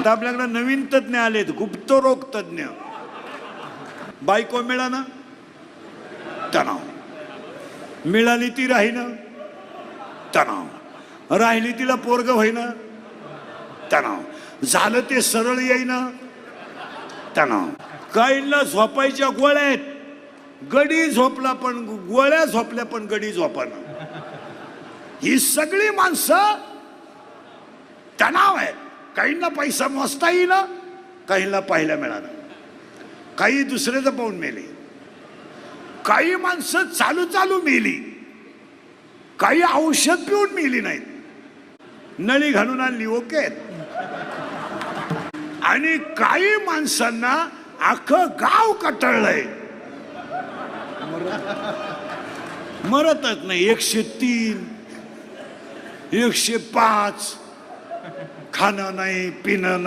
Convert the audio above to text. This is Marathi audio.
आता आपल्याकडे नवीन तज्ञ आलेत, गुप्तरोग तज्ञ. बायको मिळाना तणाव, मिळाली ती राहीना तणाव, राहिली तिला पोरग होईना तणाव, झालं ते सरळ येईना तणाव. काहींना झोपायच्या गोळ्या आहेत, गडी झोपला पण गोळ्या झोपल्या पण गडी झोपाना. ही सगळी माणसं तणाव आहे. काहींना पैसा मोजता येईना, काहींना पाहायला मिळाला, काही दुसऱ्याचं पाहून मेले, काही माणसं चालू चालू मेली, काही औषध पिऊन मेली नाहीत, नळी घालून आणली ओके. आणि काही माणसांना अख्खं गाव कटळलंय, मरतच नाही. 103, 105, खाणं नाही पिणं नाही.